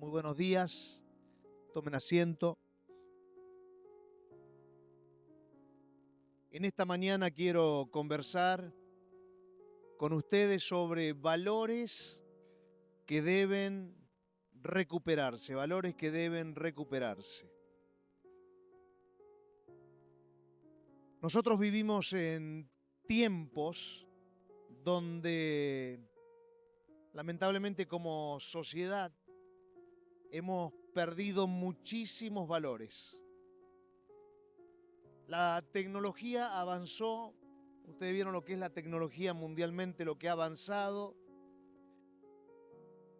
Muy buenos días, tomen asiento. En esta mañana quiero conversar con ustedes sobre valores que deben recuperarse, valores que deben recuperarse. Nosotros vivimos en tiempos donde lamentablemente como sociedad hemos perdido muchísimos valores. La tecnología avanzó, ustedes vieron lo que es la tecnología mundialmente, lo que ha avanzado.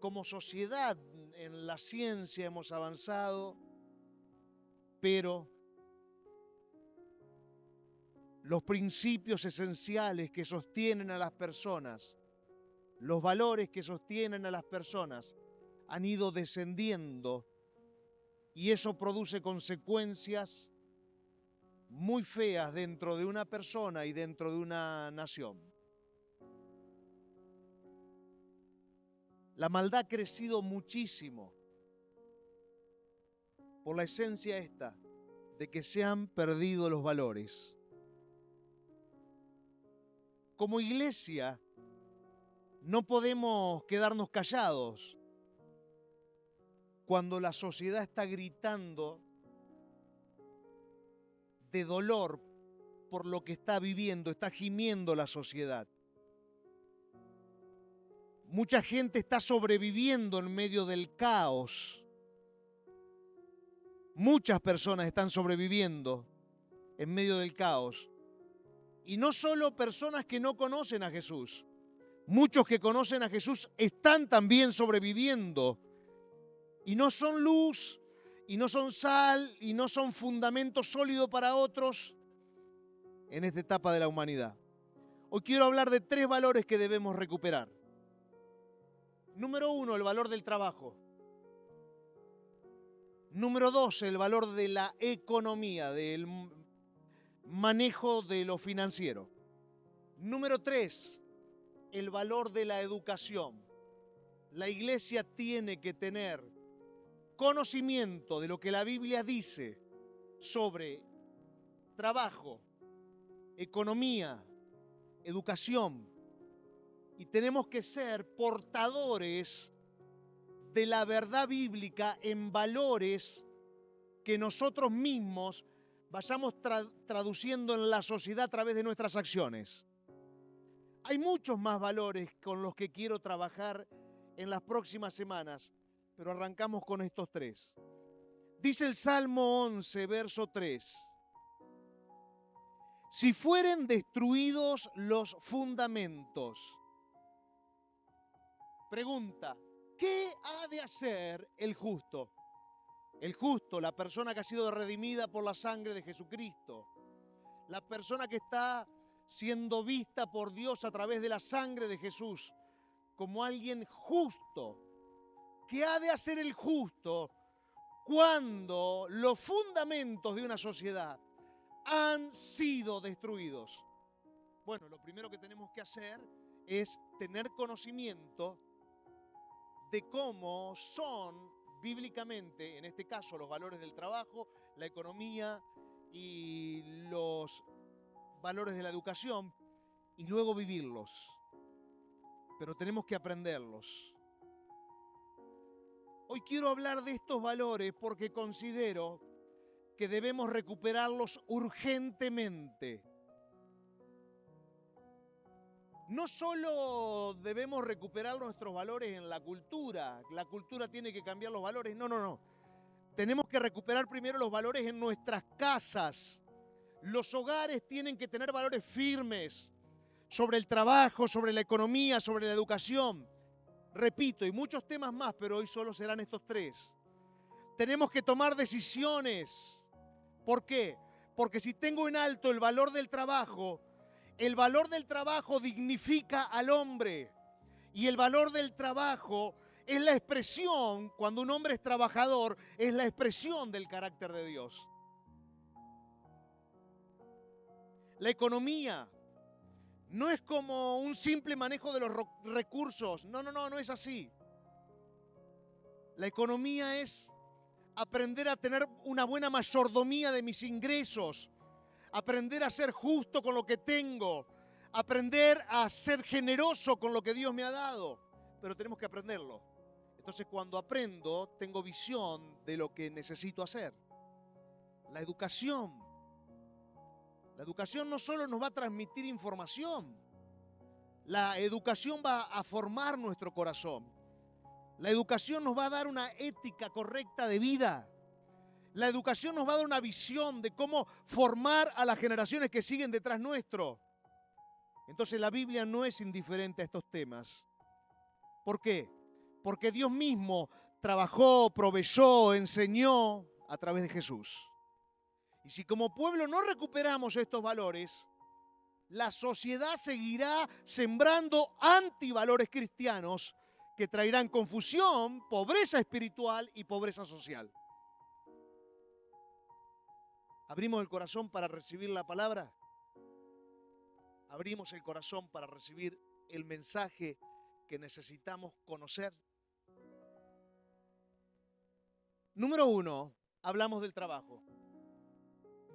Como sociedad en la ciencia hemos avanzado, pero los principios esenciales que sostienen a las personas, los valores que sostienen a las personas, han ido descendiendo y eso produce consecuencias muy feas dentro de una persona y dentro de una nación. La maldad ha crecido muchísimo por la esencia esta de que se han perdido los valores. Como iglesia no podemos quedarnos callados cuando la sociedad está gritando de dolor por lo que está viviendo, está gimiendo la sociedad. Mucha gente está sobreviviendo en medio del caos. Muchas personas están sobreviviendo en medio del caos. Y no solo personas que no conocen a Jesús. Muchos que conocen a Jesús están también sobreviviendo. Y no son luz, y no son sal, y no son fundamento sólido para otros en esta etapa de la humanidad. Hoy quiero hablar de 3 valores que debemos recuperar. Número 1, el valor del trabajo. Número 2, el valor de la economía, del manejo de lo financiero. Número 3, el valor de la educación. La iglesia tiene que tener conocimiento de lo que la Biblia dice sobre trabajo, economía, educación. Y tenemos que ser portadores de la verdad bíblica en valores que nosotros mismos vayamos traduciendo en la sociedad a través de nuestras acciones. Hay muchos más valores con los que quiero trabajar en las próximas semanas, pero arrancamos con estos 3. Dice el Salmo 11, verso 3. Si fueren destruidos los fundamentos. Pregunta, ¿qué ha de hacer el justo? El justo, la persona que ha sido redimida por la sangre de Jesucristo. La persona que está siendo vista por Dios a través de la sangre de Jesús como alguien justo. ¿Qué ha de hacer el justo cuando los fundamentos de una sociedad han sido destruidos? Bueno, lo primero que tenemos que hacer es tener conocimiento de cómo son bíblicamente, en este caso, los valores del trabajo, la economía y los valores de la educación, y luego vivirlos. Pero tenemos que aprenderlos. Hoy quiero hablar de estos valores porque considero que debemos recuperarlos urgentemente. No solo debemos recuperar nuestros valores en la cultura tiene que cambiar los valores, no. Tenemos que recuperar primero los valores en nuestras casas. Los hogares tienen que tener valores firmes sobre el trabajo, sobre la economía, sobre la educación. Repito, y muchos temas más, pero hoy solo serán estos 3. Tenemos que tomar decisiones. ¿Por qué? Porque si tengo en alto el valor del trabajo dignifica al hombre. Y el valor del trabajo es la expresión, cuando un hombre es trabajador, es la expresión del carácter de Dios. La economía no es como un simple manejo de los recursos. No es así. La economía es aprender a tener una buena mayordomía de mis ingresos, aprender a ser justo con lo que tengo, aprender a ser generoso con lo que Dios me ha dado. Pero tenemos que aprenderlo. Entonces, cuando aprendo, tengo visión de lo que necesito hacer. La educación. La educación no solo nos va a transmitir información, la educación va a formar nuestro corazón. La educación nos va a dar una ética correcta de vida. La educación nos va a dar una visión de cómo formar a las generaciones que siguen detrás nuestro. Entonces la Biblia no es indiferente a estos temas. ¿Por qué? Porque Dios mismo trabajó, proveyó, enseñó a través de Jesús. Y si como pueblo no recuperamos estos valores, la sociedad seguirá sembrando antivalores cristianos que traerán confusión, pobreza espiritual y pobreza social. ¿Abrimos el corazón para recibir la palabra? ¿Abrimos el corazón para recibir el mensaje que necesitamos conocer? Número 1, hablamos del trabajo.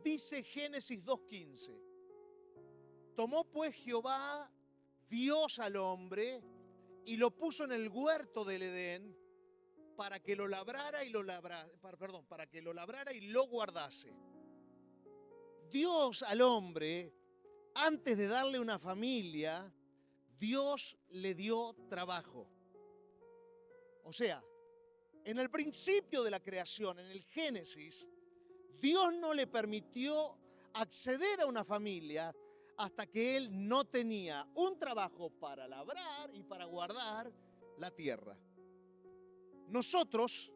Dice Génesis 2:15. Tomó pues Jehová, Dios al hombre, y lo puso en el huerto del Edén para que lo labrara y para que lo labrara y lo guardase. Dios al hombre, antes de darle una familia, Dios le dio trabajo. O sea, en el principio de la creación, en el Génesis, Dios no le permitió acceder a una familia hasta que él no tenía un trabajo para labrar y para guardar la tierra. Nosotros,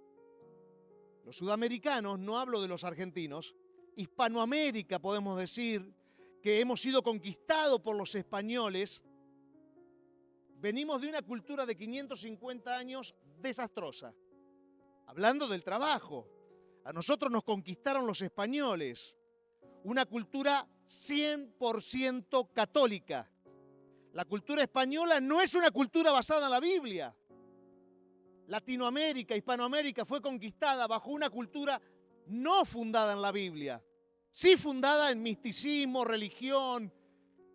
los sudamericanos, no hablo de los argentinos, Hispanoamérica podemos decir que hemos sido conquistados por los españoles, venimos de una cultura de 550 años desastrosa. Hablando del trabajo, a nosotros nos conquistaron los españoles, una cultura 100% católica. La cultura española no es una cultura basada en la Biblia. Latinoamérica, Hispanoamérica fue conquistada bajo una cultura no fundada en la Biblia. Sí fundada en misticismo, religión,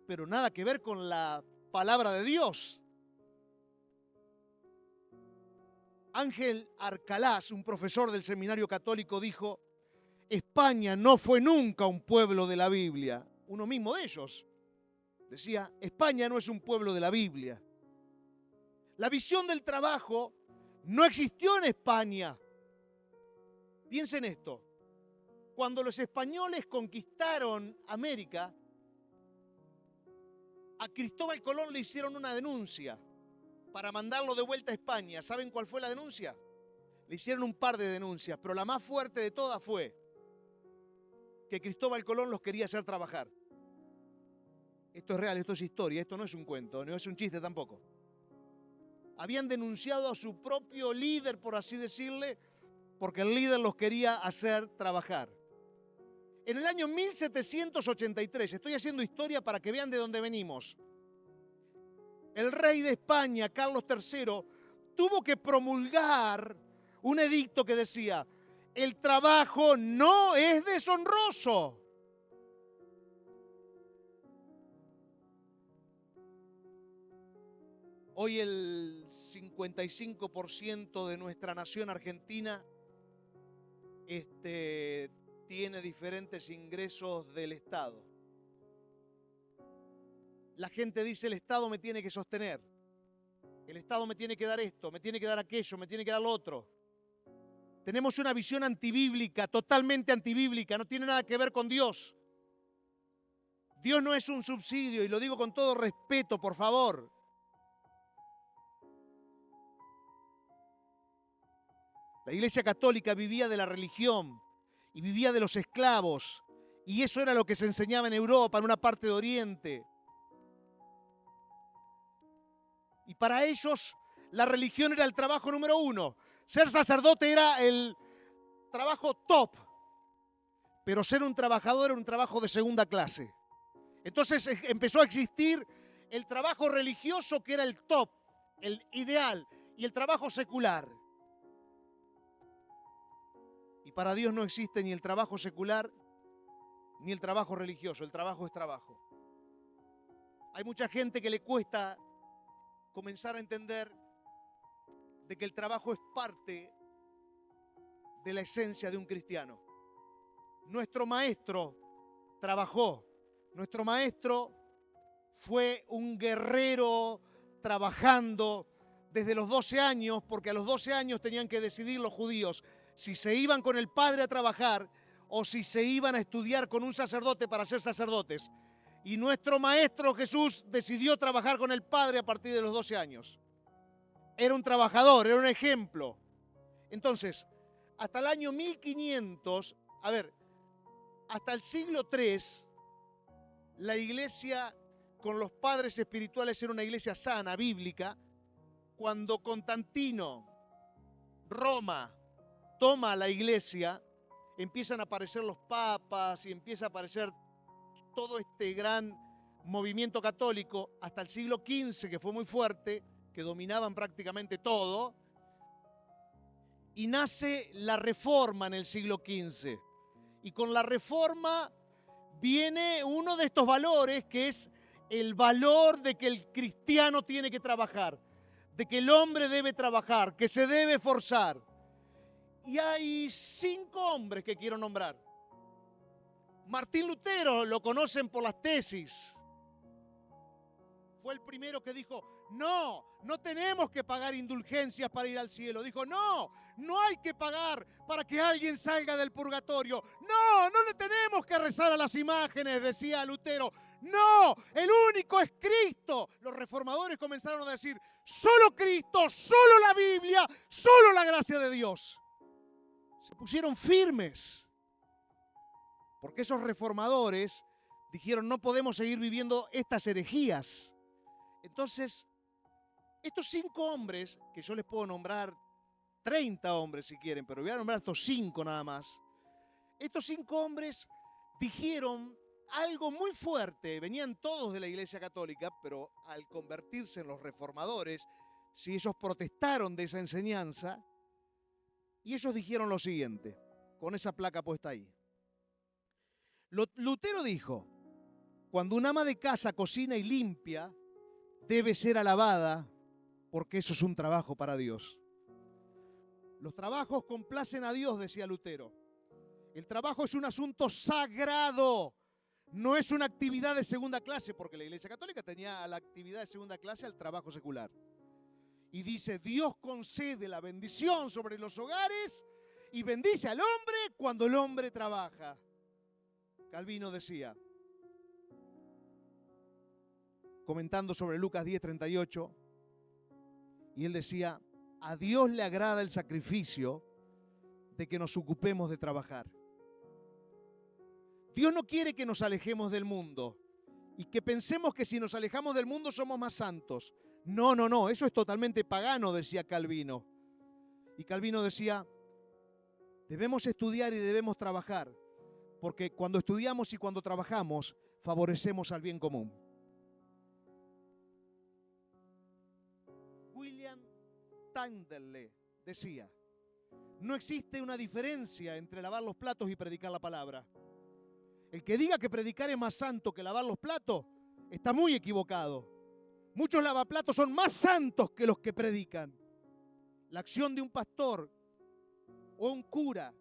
pero nada que ver con la palabra de Dios. Ángel Arcalás, un profesor del seminario católico, dijo: España no fue nunca un pueblo de la Biblia. Uno mismo de ellos decía: España no es un pueblo de la Biblia. La visión del trabajo no existió en España. Piensen esto. Cuando los españoles conquistaron América, a Cristóbal Colón le hicieron una denuncia para mandarlo de vuelta a España. ¿Saben cuál fue la denuncia? Le hicieron un par de denuncias, pero la más fuerte de todas fue que Cristóbal Colón los quería hacer trabajar. Esto es real, esto es historia, esto no es un cuento, no es un chiste tampoco. Habían denunciado a su propio líder, por así decirle, porque el líder los quería hacer trabajar. En el año 1783, estoy haciendo historia para que vean de dónde venimos, el rey de España, Carlos III, tuvo que promulgar un edicto que decía: el trabajo no es deshonroso. Hoy el 55% de nuestra nación argentina tiene diferentes ingresos del Estado. La gente dice: el Estado me tiene que sostener, el Estado me tiene que dar esto, me tiene que dar aquello, me tiene que dar lo otro. Tenemos una visión antibíblica, totalmente antibíblica, no tiene nada que ver con Dios. Dios no es un subsidio, y lo digo con todo respeto, por favor. La Iglesia Católica vivía de la religión y vivía de los esclavos, y eso era lo que se enseñaba en Europa, en una parte de Oriente. Y para ellos la religión era el trabajo número 1. Ser sacerdote era el trabajo top, pero ser un trabajador era un trabajo de segunda clase. Entonces empezó a existir el trabajo religioso, que era el top, el ideal, y el trabajo secular. Y para Dios no existe ni el trabajo secular ni el trabajo religioso. El trabajo es trabajo. Hay mucha gente que le cuesta comenzar a entender de que el trabajo es parte de la esencia de un cristiano. Nuestro maestro trabajó. Nuestro maestro fue un guerrero trabajando desde los 12 años, porque a los 12 años tenían que decidir los judíos si se iban con el padre a trabajar o si se iban a estudiar con un sacerdote para ser sacerdotes. Y nuestro maestro Jesús decidió trabajar con el padre a partir de los 12 años. Era un trabajador, era un ejemplo. Entonces, hasta el año 1500, hasta el siglo III, la iglesia con los padres espirituales era una iglesia sana, bíblica. Cuando Constantino, Roma, toma la iglesia, empiezan a aparecer los papas y empieza a aparecer todo este gran movimiento católico hasta el siglo XV, que fue muy fuerte, que dominaban prácticamente todo, y nace la Reforma en el siglo XV. Y con la Reforma viene uno de estos valores, que es el valor de que el cristiano tiene que trabajar, de que el hombre debe trabajar, que se debe esforzar. Y hay 5 hombres que quiero nombrar. Martín Lutero, lo conocen por las tesis. Fue el primero que dijo, no tenemos que pagar indulgencias para ir al cielo. Dijo, no hay que pagar para que alguien salga del purgatorio. No le tenemos que rezar a las imágenes, decía Lutero. No, el único es Cristo. Los reformadores comenzaron a decir, solo Cristo, solo la Biblia, solo la gracia de Dios. Se pusieron firmes, porque esos reformadores dijeron, no podemos seguir viviendo estas herejías. Entonces, estos 5 hombres, que yo les puedo nombrar 30 hombres si quieren, pero voy a nombrar estos 5 nada más. Estos 5 hombres dijeron algo muy fuerte. Venían todos de la Iglesia Católica, pero al convertirse en los reformadores, si ellos protestaron de esa enseñanza, y ellos dijeron lo siguiente, con esa placa puesta ahí. Lutero dijo, cuando un ama de casa cocina y limpia, debe ser alabada, porque eso es un trabajo para Dios. Los trabajos complacen a Dios, decía Lutero. El trabajo es un asunto sagrado, no es una actividad de segunda clase, porque la Iglesia Católica tenía a la actividad de segunda clase al trabajo secular. Y dice, Dios concede la bendición sobre los hogares y bendice al hombre cuando el hombre trabaja. Calvino decía, comentando sobre Lucas 10:38, y él decía, a Dios le agrada el sacrificio de que nos ocupemos de trabajar. Dios no quiere que nos alejemos del mundo y que pensemos que si nos alejamos del mundo somos más santos. No, eso es totalmente pagano, decía Calvino. Y Calvino decía, debemos estudiar y debemos trabajar, porque cuando estudiamos y cuando trabajamos, favorecemos al bien común. William Tyndale decía, no existe una diferencia entre lavar los platos y predicar la palabra. El que diga que predicar es más santo que lavar los platos, está muy equivocado. Muchos lavaplatos son más santos que los que predican. La acción de un pastor o un cura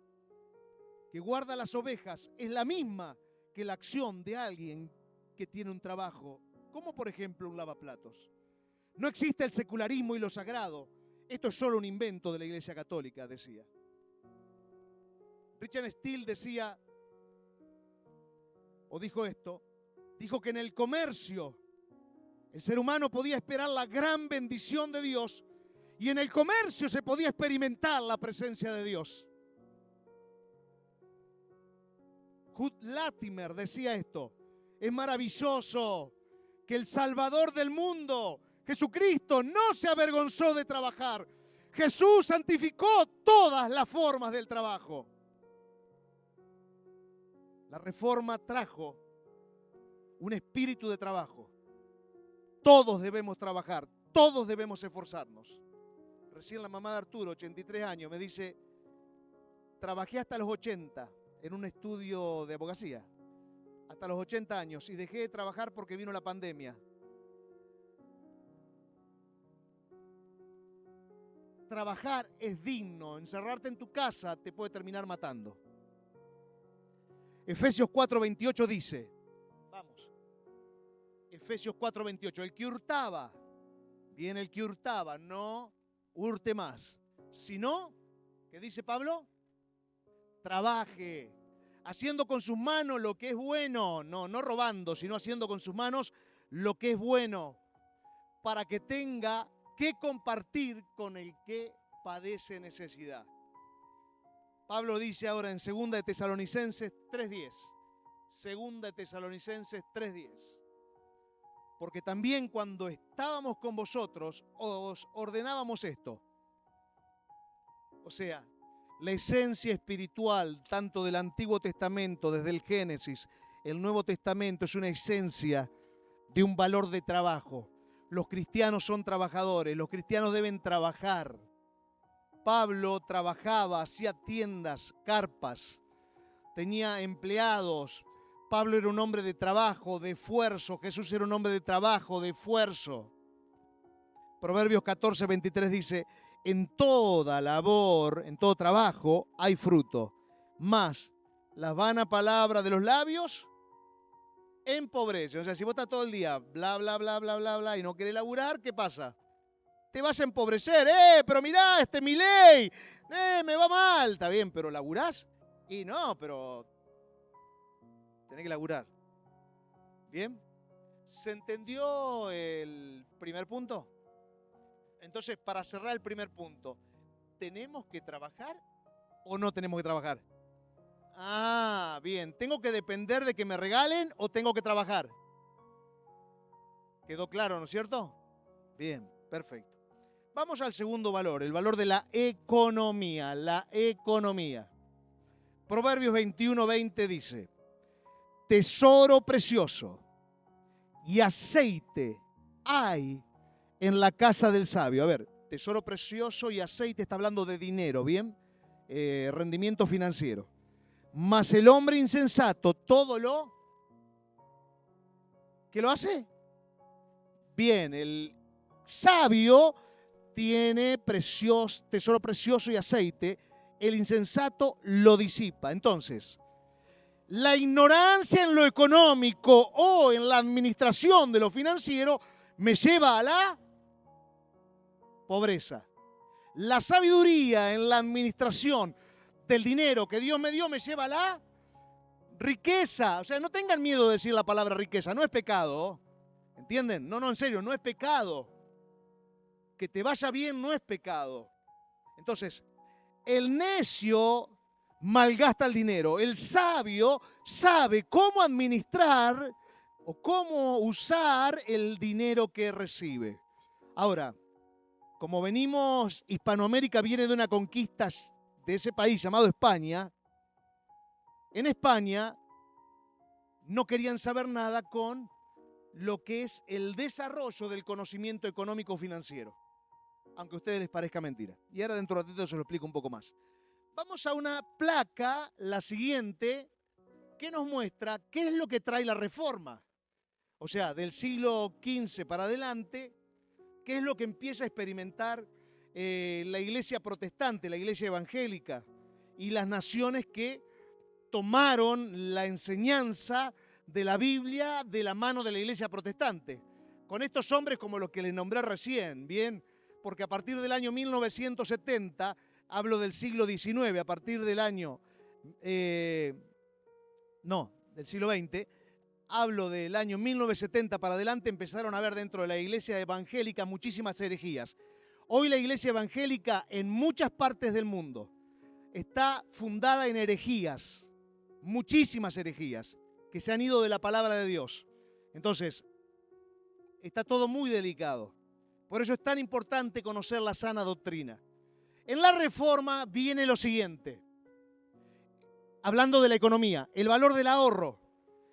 que guarda las ovejas es la misma que la acción de alguien que tiene un trabajo, como por ejemplo un lavaplatos. No existe el secularismo y lo sagrado. Esto es solo un invento de la Iglesia Católica, decía. Richard Steele decía, o dijo esto, dijo que en el comercio el ser humano podía esperar la gran bendición de Dios y en el comercio se podía experimentar la presencia de Dios. Hugh Latimer decía esto, es maravilloso que el Salvador del mundo, Jesucristo, no se avergonzó de trabajar. Jesús santificó todas las formas del trabajo. La Reforma trajo un espíritu de trabajo. Todos debemos trabajar, todos debemos esforzarnos. Recién la mamá de Arturo, 83 años, me dice, trabajé hasta los 80 en un estudio de abogacía, hasta los 80 años, y dejé de trabajar porque vino la pandemia. Trabajar es digno, encerrarte en tu casa te puede terminar matando. Efesios 4:28 dice, vamos, Efesios 4:28, el que hurtaba, bien, el que hurtaba, no hurte más, sino, ¿qué dice Pablo? Trabaje, haciendo con sus manos lo que es bueno, no robando, sino haciendo con sus manos lo que es bueno, para que tenga que compartir con el que padece necesidad. Pablo dice ahora en 2 de Tesalonicenses 3:10, 2 de Tesalonicenses 3:10, porque también cuando estábamos con vosotros os ordenábamos esto. O sea, la esencia espiritual tanto del Antiguo Testamento, desde el Génesis, el Nuevo Testamento, es una esencia de un valor de trabajo. Los cristianos son trabajadores, los cristianos deben trabajar. Pablo trabajaba, hacía tiendas, carpas, tenía empleados. Pablo era un hombre de trabajo, de esfuerzo. Jesús era un hombre de trabajo, de esfuerzo. Proverbios 14:23 dice, en toda labor, en todo trabajo hay fruto, mas la vana palabra de los labios empobrece. O sea, si vos estás todo el día bla, bla, bla, bla, bla, bla y no querés laburar, ¿qué pasa? Te vas a empobrecer. Pero mirá, Milei, me va mal. Está bien, pero ¿laburás? Y no, pero tenés que laburar. ¿Bien? ¿Se entendió el primer punto? Entonces, para cerrar el primer punto, ¿tenemos que trabajar o no tenemos que trabajar? Ah, bien. ¿Tengo que depender de que me regalen o tengo que trabajar? ¿Quedó claro, no es cierto? Bien, perfecto. Vamos al segundo valor, el valor de la economía. La economía. Proverbios 21:20 dice, tesoro precioso y aceite hay en la casa del sabio. A ver, tesoro precioso y aceite está hablando de dinero, ¿bien? Rendimiento financiero. Mas el hombre insensato todo lo... ¿Qué lo hace? Bien, el sabio tiene tesoro precioso y aceite, el insensato lo disipa. Entonces, la ignorancia en lo económico o en la administración de lo financiero me lleva a la pobreza. La sabiduría en la administración del dinero que Dios me dio me lleva a la riqueza. O sea, no tengan miedo de decir la palabra riqueza, no es pecado. ¿Entienden? No, en serio, no es pecado. Que te vaya bien no es pecado. Entonces, el necio malgasta el dinero. El sabio sabe cómo administrar o cómo usar el dinero que recibe. Ahora, como venimos, Hispanoamérica viene de una conquista de ese país llamado España. En España no querían saber nada con lo que es el desarrollo del conocimiento económico financiero, aunque a ustedes les parezca mentira. Y ahora dentro de un ratito se lo explico un poco más. Vamos a una placa, la siguiente, que nos muestra qué es lo que trae la reforma. O sea, del siglo XV para adelante, qué es lo que empieza a experimentar la iglesia protestante, la iglesia evangélica y las naciones que tomaron la enseñanza de la Biblia de la mano de la iglesia protestante. Con estos hombres como los que les nombré recién, ¿bien? Porque a partir del año 1970, hablo del siglo XIX, a partir del año, del siglo XX, hablo del año 1970 para adelante, empezaron a haber dentro de la iglesia evangélica muchísimas herejías. Hoy la iglesia evangélica en muchas partes del mundo está fundada en herejías, muchísimas herejías, que se han ido de la palabra de Dios. Entonces, está todo muy delicado. Por eso es tan importante conocer la sana doctrina. En la Reforma viene lo siguiente. Hablando de la economía, el valor del ahorro.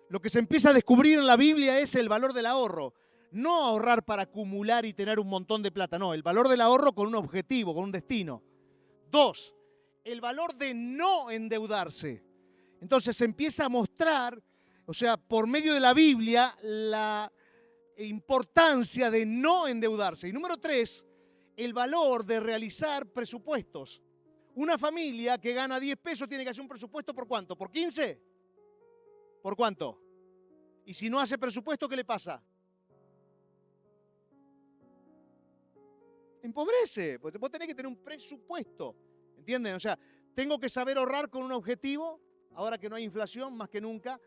Lo que se empieza a descubrir en la Biblia es el valor del ahorro. No ahorrar para acumular y tener un montón de plata, no. El valor del ahorro con un objetivo, con un destino. 2, el valor de no endeudarse. Entonces se empieza a mostrar, o sea, por medio de la Biblia, la importancia de no endeudarse. Y número 3, el valor de realizar presupuestos. Una familia que gana 10 pesos tiene que hacer un presupuesto ¿por cuánto? ¿Por 15? ¿Por cuánto? Y si no hace presupuesto, ¿qué le pasa? Empobrece. Pues vos tenés que tener un presupuesto. ¿Entienden? O sea, tengo que saber ahorrar con un objetivo, ahora que no hay inflación, más que nunca.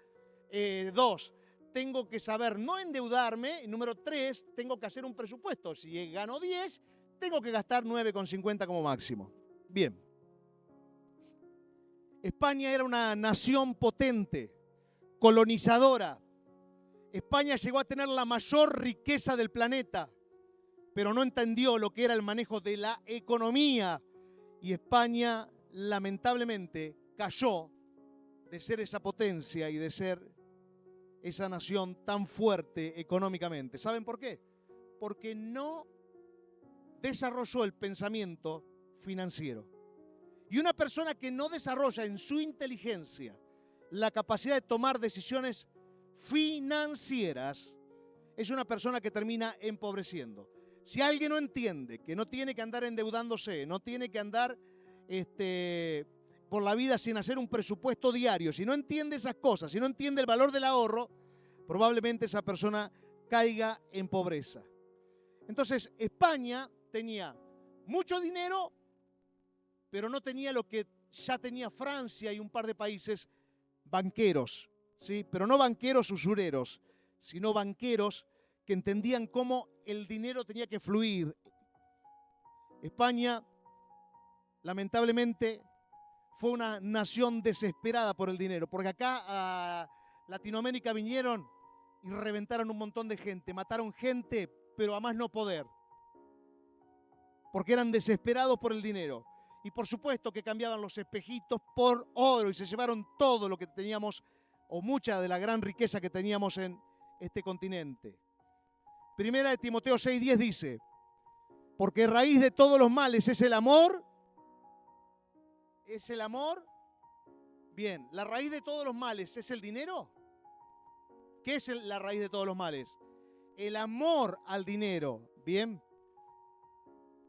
2, tengo que saber no endeudarme. Y número 3, tengo que hacer un presupuesto. Si gano 10, tengo que gastar 9,50 como máximo. Bien. España era una nación potente, colonizadora. España llegó a tener la mayor riqueza del planeta, pero no entendió lo que era el manejo de la economía. Y España, lamentablemente, cayó de ser esa potencia y de ser esa nación tan fuerte económicamente. ¿Saben por qué? Porque no desarrolló el pensamiento financiero. Y una persona que no desarrolla en su inteligencia la capacidad de tomar decisiones financieras es una persona que termina empobreciendo. Si alguien no entiende que no tiene que andar endeudándose, no tiene que andar por la vida sin hacer un presupuesto diario, si no entiende esas cosas, si no entiende el valor del ahorro, probablemente esa persona caiga en pobreza. Entonces, España tenía mucho dinero, pero no tenía lo que ya tenía Francia y un par de países, banqueros, ¿sí? Pero no banqueros usureros, sino banqueros que entendían cómo el dinero tenía que fluir. España, lamentablemente, fue una nación desesperada por el dinero, porque acá a Latinoamérica vinieron y reventaron un montón de gente, mataron gente, pero a más no poder, porque eran desesperados por el dinero. Y por supuesto que cambiaban los espejitos por oro y se llevaron todo lo que teníamos, o mucha de la gran riqueza que teníamos en este continente. Primera de Timoteo 6:10 dice, porque raíz de todos los males es el amor. ¿Es el amor? Bien, ¿la raíz de todos los males es el dinero? ¿Qué es la raíz de todos los males? El amor al dinero, ¿bien?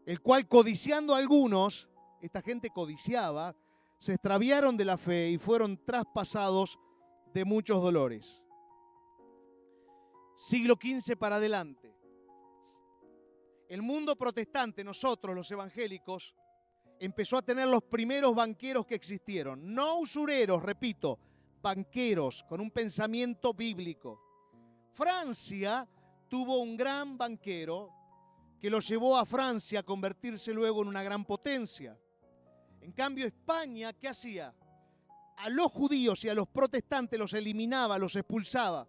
El cual codiciando a algunos, esta gente codiciaba, se extraviaron de la fe y fueron traspasados de muchos dolores. Siglo XV para adelante. El mundo protestante, nosotros los evangélicos, empezó a tener los primeros banqueros que existieron. No usureros, repito, banqueros con un pensamiento bíblico. Francia tuvo un gran banquero que lo llevó a Francia a convertirse luego en una gran potencia. En cambio, España, ¿qué hacía? A los judíos y a los protestantes los eliminaba, los expulsaba.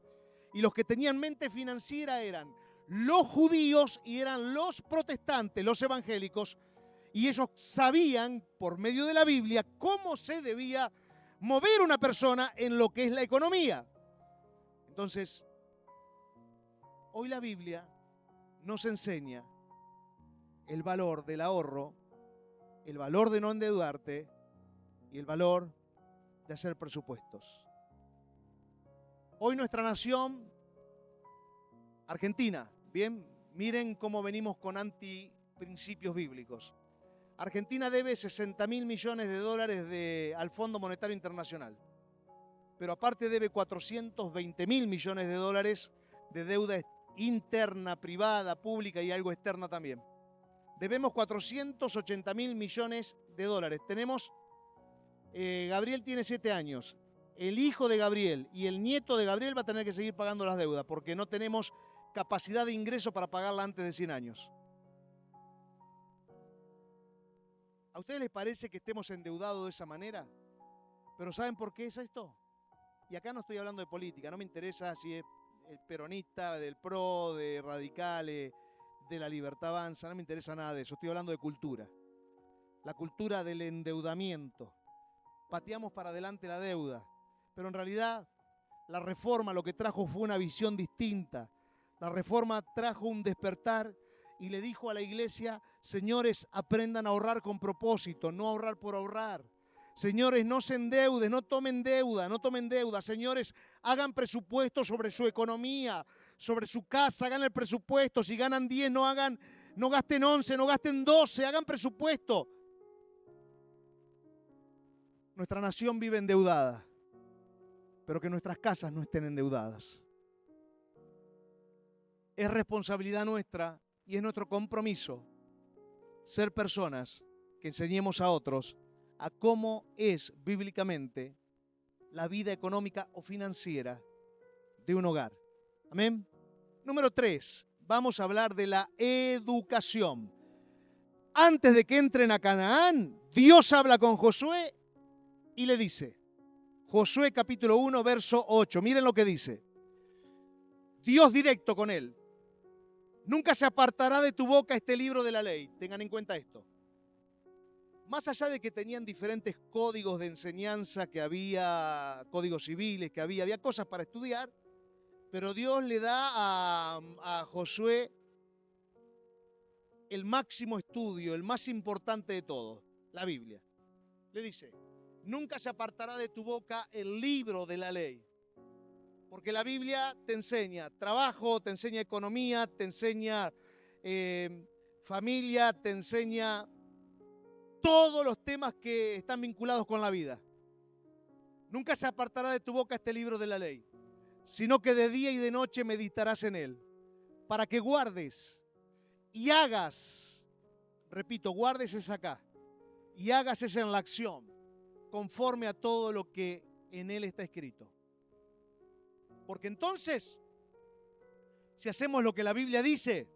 Y los que tenían mente financiera eran los judíos y eran los protestantes, los evangélicos. Y ellos sabían, por medio de la Biblia, cómo se debía mover una persona en lo que es la economía. Entonces, hoy la Biblia nos enseña el valor del ahorro, el valor de no endeudarte y el valor de hacer presupuestos. Hoy nuestra nación, Argentina, bien, miren cómo venimos con antiprincipios bíblicos. Argentina debe 60.000 millones de dólares al Fondo Monetario Internacional, pero aparte debe 420.000 millones de dólares de deuda interna, privada, pública y algo externa también. Debemos 480.000 millones de dólares. Gabriel tiene 7 años. El hijo de Gabriel y el nieto de Gabriel va a tener que seguir pagando las deudas porque no tenemos capacidad de ingreso para pagarla antes de 100 años. ¿A ustedes les parece que estemos endeudados de esa manera? ¿Pero saben por qué es esto? Y acá no estoy hablando de política, no me interesa si es el peronista, del PRO, de radicales, de la Libertad Avanza, no me interesa nada de eso, estoy hablando de cultura. La cultura del endeudamiento. Pateamos para adelante la deuda, pero en realidad la reforma lo que trajo fue una visión distinta. La reforma trajo un despertar y le dijo a la iglesia, señores, aprendan a ahorrar con propósito, no ahorrar por ahorrar. Señores, no se endeuden, no tomen deuda, no tomen deuda. Señores, hagan presupuesto sobre su economía, sobre su casa, hagan el presupuesto. Si ganan 10, no gasten 11, no gasten 12, hagan presupuesto. Nuestra nación vive endeudada, pero que nuestras casas no estén endeudadas. Es responsabilidad nuestra y es nuestro compromiso ser personas que enseñemos a otros a cómo es bíblicamente la vida económica o financiera de un hogar. Amén. Número 3, vamos a hablar de la educación. Antes de que entren a Canaán, Dios habla con Josué y le dice, Josué capítulo 1, verso 8, miren lo que dice. Dios directo con él. Nunca se apartará de tu boca este libro de la ley. Tengan en cuenta esto. Más allá de que tenían diferentes códigos de enseñanza, que había códigos civiles, que había cosas para estudiar, pero Dios le da a Josué el máximo estudio, el más importante de todos, la Biblia. Le dice, nunca se apartará de tu boca el libro de la ley. Porque la Biblia te enseña trabajo, te enseña economía, te enseña familia, te enseña todos los temas que están vinculados con la vida. Nunca se apartará de tu boca este libro de la ley, sino que de día y de noche meditarás en él, para que guardes y hagas, repito, guardes es acá, y hagas es en la acción, conforme a todo lo que en él está escrito. Porque entonces, si hacemos lo que la Biblia dice,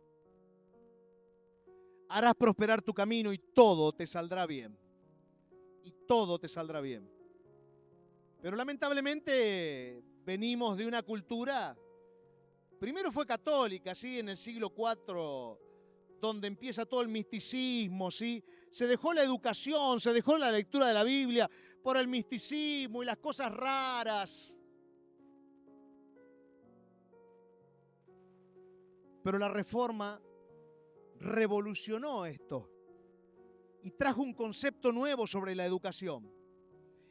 harás prosperar tu camino y todo te saldrá bien. Y todo te saldrá bien. Pero lamentablemente venimos de una cultura, primero fue católica, ¿sí? En el siglo IV, donde empieza todo el misticismo, ¿sí? Se dejó la educación, se dejó la lectura de la Biblia por el misticismo y las cosas raras. Pero la Reforma revolucionó esto y trajo un concepto nuevo sobre la educación.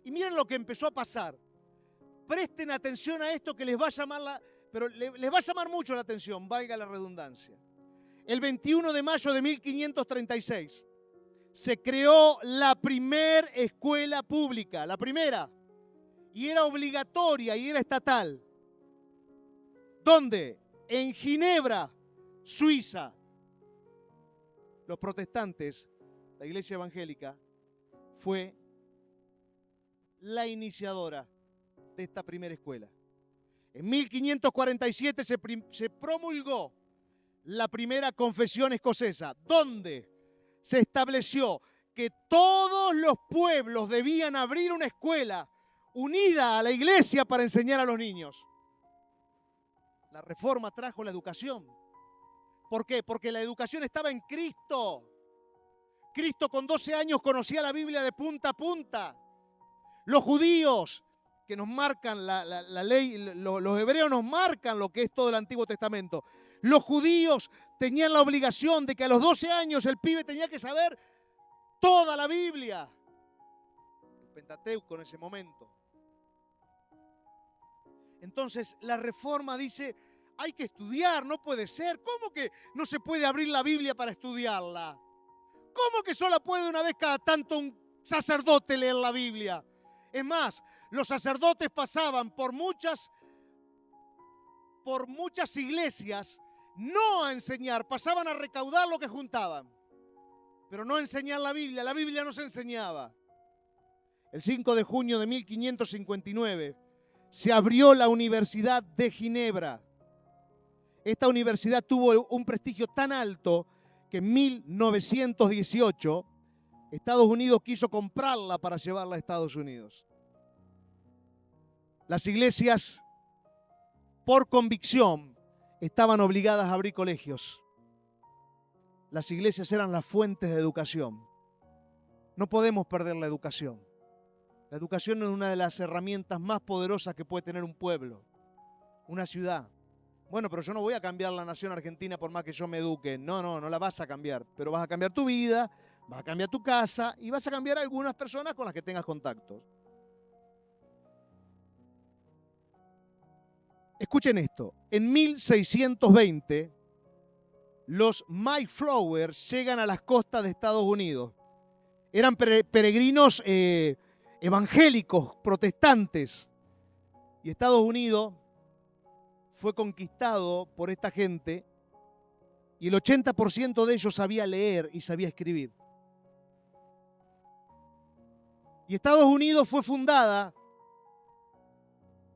Y miren lo que empezó a pasar. Presten atención a esto que les va a llamar les va a llamar mucho la atención, valga la redundancia. El 21 de mayo de 1536 se creó la primera escuela pública, la primera, y era obligatoria y era estatal. ¿Dónde? En Ginebra, Suiza. Los protestantes, la iglesia evangélica, fue la iniciadora de esta primera escuela. En 1547 se promulgó la primera confesión escocesa, donde se estableció que todos los pueblos debían abrir una escuela unida a la iglesia para enseñar a los niños. La Reforma trajo la educación. ¿Por qué? Porque la educación estaba en Cristo. Cristo con 12 años conocía la Biblia de punta a punta. Los judíos, que nos marcan la ley, los hebreos nos marcan lo que es todo el Antiguo Testamento. Los judíos tenían la obligación de que a los 12 años el pibe tenía que saber toda la Biblia. El Pentateuco en ese momento. Entonces la Reforma dice, hay que estudiar, no puede ser. ¿Cómo que no se puede abrir la Biblia para estudiarla? ¿Cómo que solo puede una vez cada tanto un sacerdote leer la Biblia? Es más, los sacerdotes pasaban por muchas iglesias, no a enseñar, pasaban a recaudar lo que juntaban, pero no a enseñar la Biblia no se enseñaba. El 5 de junio de 1559 se abrió la Universidad de Ginebra. Esta universidad tuvo un prestigio tan alto que en 1918 Estados Unidos quiso comprarla para llevarla a Estados Unidos. Las iglesias, por convicción, estaban obligadas a abrir colegios. Las iglesias eran las fuentes de educación. No podemos perder la educación. La educación es una de las herramientas más poderosas que puede tener un pueblo, una ciudad. Bueno, pero yo no voy a cambiar la nación argentina por más que yo me eduque. No la vas a cambiar. Pero vas a cambiar tu vida, Vas a cambiar tu casa y vas a cambiar algunas personas con las que tengas contactos. Escuchen esto. En 1620, los Mayflowers llegan a las costas de Estados Unidos. Eran peregrinos evangélicos, protestantes. Y Estados Unidos fue conquistado por esta gente y el 80% de ellos sabía leer y sabía escribir. Y Estados Unidos fue fundada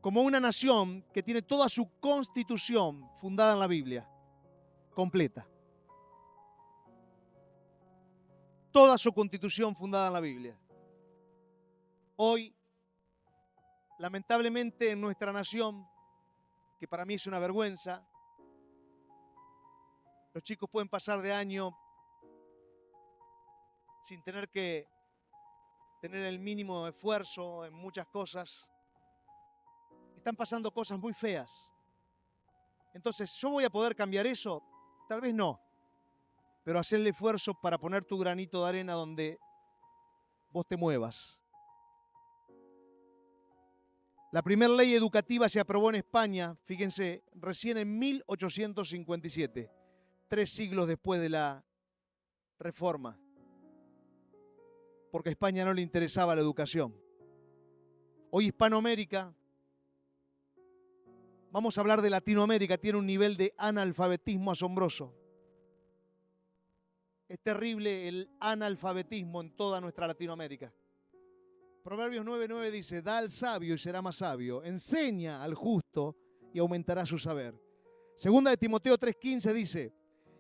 como una nación que tiene toda su constitución fundada en la Biblia, completa. Toda su constitución fundada en la Biblia. Hoy, lamentablemente en nuestra nación, que para mí es una vergüenza, los chicos pueden pasar de año sin tener que tener el mínimo esfuerzo en muchas cosas. Están pasando cosas muy feas. Entonces, ¿yo voy a poder cambiar eso? Tal vez no. Pero hacer el esfuerzo para poner tu granito de arena donde vos te muevas. La primera ley educativa se aprobó en España, fíjense, recién en 1857, 3 siglos después de la Reforma. Porque a España no le interesaba la educación. Hoy Hispanoamérica, vamos a hablar de Latinoamérica, tiene un nivel de analfabetismo asombroso. Es terrible el analfabetismo en toda nuestra Latinoamérica. Proverbios 9:9 dice, da al sabio y será más sabio, enseña al justo y aumentará su saber. Segunda de Timoteo 3:15 dice,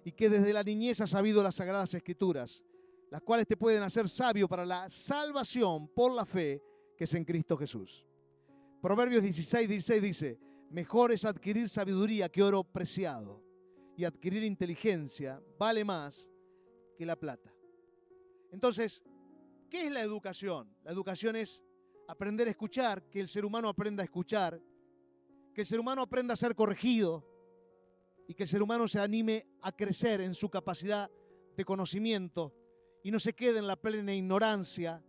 y que desde la niñez has sabido las sagradas escrituras, las cuales te pueden hacer sabio para la salvación por la fe que es en Cristo Jesús. Proverbios 16:16 dice, mejor es adquirir sabiduría que oro preciado, y adquirir inteligencia vale más que la plata. Entonces, ¿qué es la educación? La educación es aprender a escuchar, que el ser humano aprenda a escuchar, que el ser humano aprenda a ser corregido y que el ser humano se anime a crecer en su capacidad de conocimiento y no se quede en la plena ignorancia,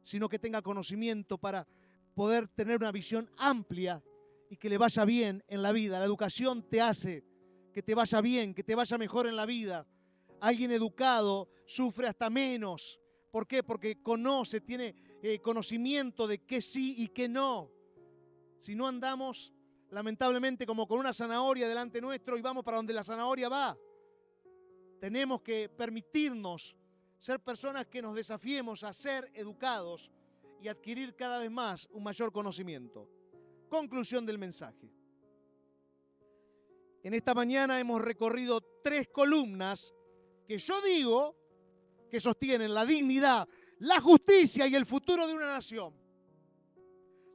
sino que tenga conocimiento para poder tener una visión amplia y que le vaya bien en la vida. La educación te hace que te vaya bien, que te vaya mejor en la vida. Alguien educado sufre hasta menos. ¿Por qué? Porque conoce, tiene conocimiento de qué sí y qué no. Si no andamos, lamentablemente, como con una zanahoria delante nuestro y vamos para donde la zanahoria va. Tenemos que permitirnos ser personas que nos desafiemos a ser educados y adquirir cada vez más un mayor conocimiento. Conclusión del mensaje. En esta mañana hemos recorrido 3 columnas que yo digo que sostienen la dignidad, la justicia y el futuro de una nación.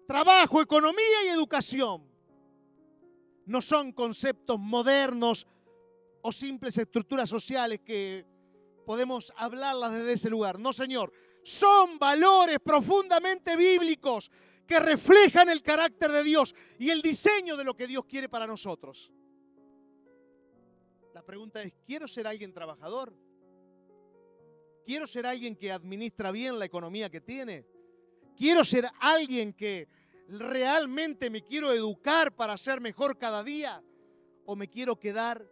Trabajo, economía y educación. No son conceptos modernos o simples estructuras sociales que podemos hablarlas desde ese lugar. No, señor. Son valores profundamente bíblicos que reflejan el carácter de Dios y el diseño de lo que Dios quiere para nosotros. La pregunta es, ¿quiero ser alguien trabajador? ¿Quiero ser alguien que administra bien la economía que tiene? ¿Quiero ser alguien que realmente me quiero educar para ser mejor cada día? ¿O me quiero quedar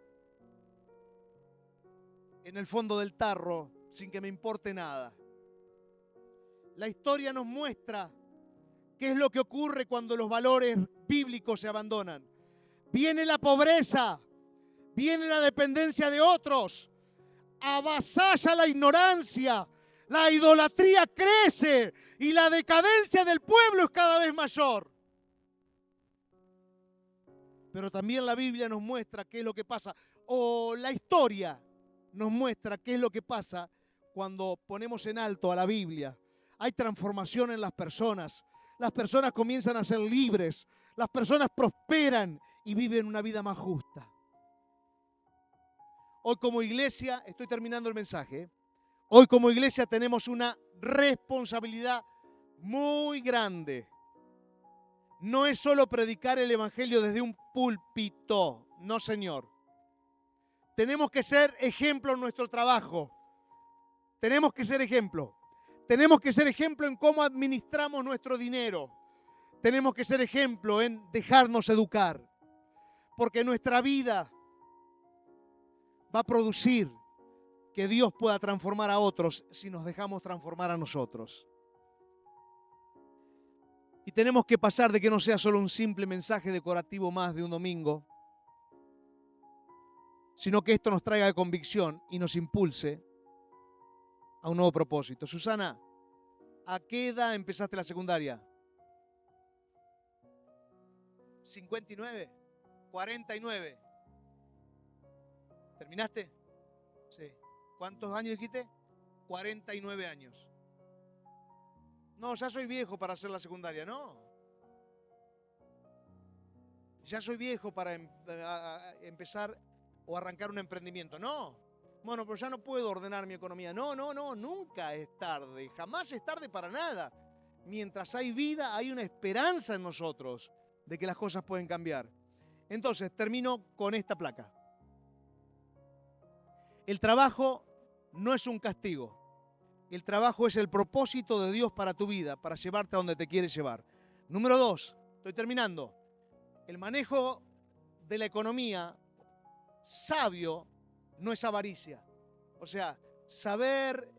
en el fondo del tarro sin que me importe nada? La historia nos muestra qué es lo que ocurre cuando los valores bíblicos se abandonan. Viene la pobreza, viene la dependencia de otros, avasalla la ignorancia, la idolatría crece y la decadencia del pueblo es cada vez mayor. Pero también la Biblia nos muestra qué es lo que pasa, o la historia nos muestra qué es lo que pasa cuando ponemos en alto a la Biblia. Hay transformación en las personas comienzan a ser libres, las personas prosperan y viven una vida más justa. Hoy como iglesia, estoy terminando el mensaje, hoy como iglesia tenemos una responsabilidad muy grande. No es solo predicar el evangelio desde un púlpito, no, señor. Tenemos que ser ejemplo en nuestro trabajo. Tenemos que ser ejemplo. Tenemos que ser ejemplo en cómo administramos nuestro dinero. Tenemos que ser ejemplo en dejarnos educar. Porque nuestra vida va a producir que Dios pueda transformar a otros si nos dejamos transformar a nosotros. Y tenemos que pasar de que no sea solo un simple mensaje decorativo más de un domingo, sino que esto nos traiga convicción y nos impulse a un nuevo propósito. Susana, ¿a qué edad empezaste la secundaria? 59, 49. ¿Terminaste? Sí. ¿Cuántos años dijiste? 49 años. No, ya soy viejo para hacer la secundaria, no. Ya soy viejo para empezar o arrancar un emprendimiento, no. Bueno, pero ya no puedo ordenar mi economía. No, nunca es tarde, jamás es tarde para nada. Mientras hay vida, hay una esperanza en nosotros de que las cosas pueden cambiar. Entonces, termino con esta placa. El trabajo no es un castigo. El trabajo es el propósito de Dios para tu vida, para llevarte a donde te quiere llevar. Número 2, estoy terminando. El manejo de la economía sabio no es avaricia. O sea, saber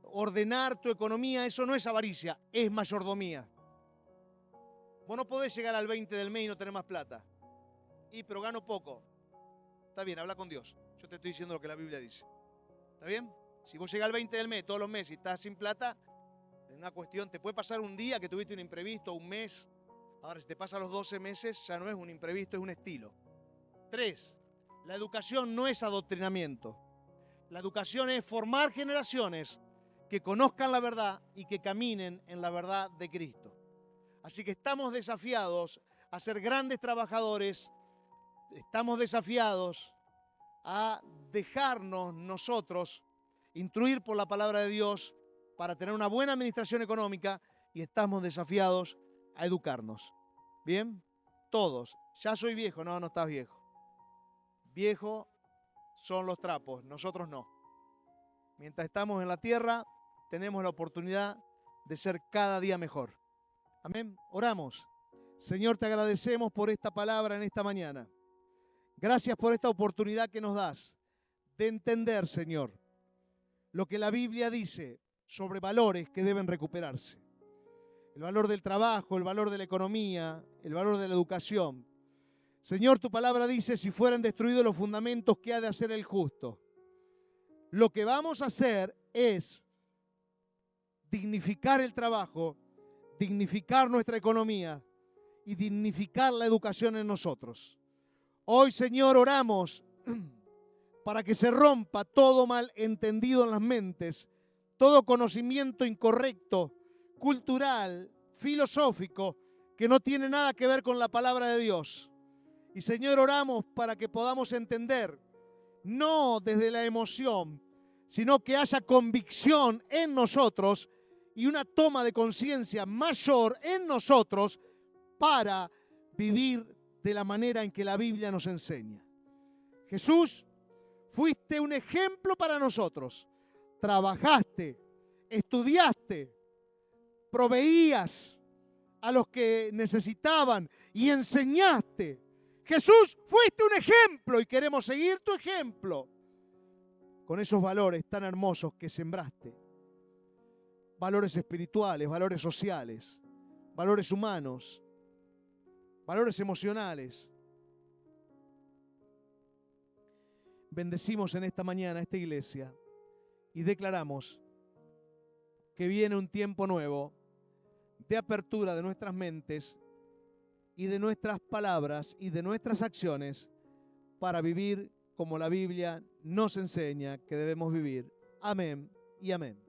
ordenar tu economía, eso no es avaricia, es mayordomía. Vos no podés llegar al 20 del mes y no tener más plata. Pero gano poco. Está bien, habla con Dios. Yo te estoy diciendo lo que la Biblia dice. ¿Está bien? Si vos llegás al 20 del mes, todos los meses, y estás sin plata, es una cuestión, te puede pasar un día que tuviste un imprevisto, un mes. Ahora, si te pasa los 12 meses, ya no es un imprevisto, es un estilo. 3. La educación no es adoctrinamiento. La educación es formar generaciones que conozcan la verdad y que caminen en la verdad de Cristo. Así que estamos desafiados a ser grandes trabajadores, estamos desafiados a dejarnos nosotros instruir por la palabra de Dios para tener una buena administración económica y estamos desafiados a educarnos. ¿Bien? Todos. Ya soy viejo. No, no estás viejo. Viejo son los trapos, nosotros no. Mientras estamos en la tierra, tenemos la oportunidad de ser cada día mejor. Amén. Oramos. Señor, te agradecemos por esta palabra en esta mañana. Gracias por esta oportunidad que nos das de entender, Señor, lo que la Biblia dice sobre valores que deben recuperarse. El valor del trabajo, el valor de la economía, el valor de la educación. Señor, tu palabra dice, si fueran destruidos los fundamentos, ¿qué ha de hacer el justo? Lo que vamos a hacer es dignificar el trabajo, dignificar nuestra economía y dignificar la educación en nosotros. Hoy, Señor, oramos para que se rompa todo malentendido en las mentes, todo conocimiento incorrecto, cultural, filosófico, que no tiene nada que ver con la palabra de Dios. Y Señor, oramos para que podamos entender, no desde la emoción, sino que haya convicción en nosotros y una toma de conciencia mayor en nosotros para vivir de la manera en que la Biblia nos enseña. Jesús, fuiste un ejemplo para nosotros. Trabajaste, estudiaste, proveías a los que necesitaban y enseñaste. Jesús, fuiste un ejemplo y queremos seguir tu ejemplo con esos valores tan hermosos que sembraste. Valores espirituales, valores sociales, valores humanos, valores emocionales. Bendecimos en esta mañana a esta iglesia y declaramos que viene un tiempo nuevo de apertura de nuestras mentes y de nuestras palabras y de nuestras acciones para vivir como la Biblia nos enseña que debemos vivir. Amén y amén.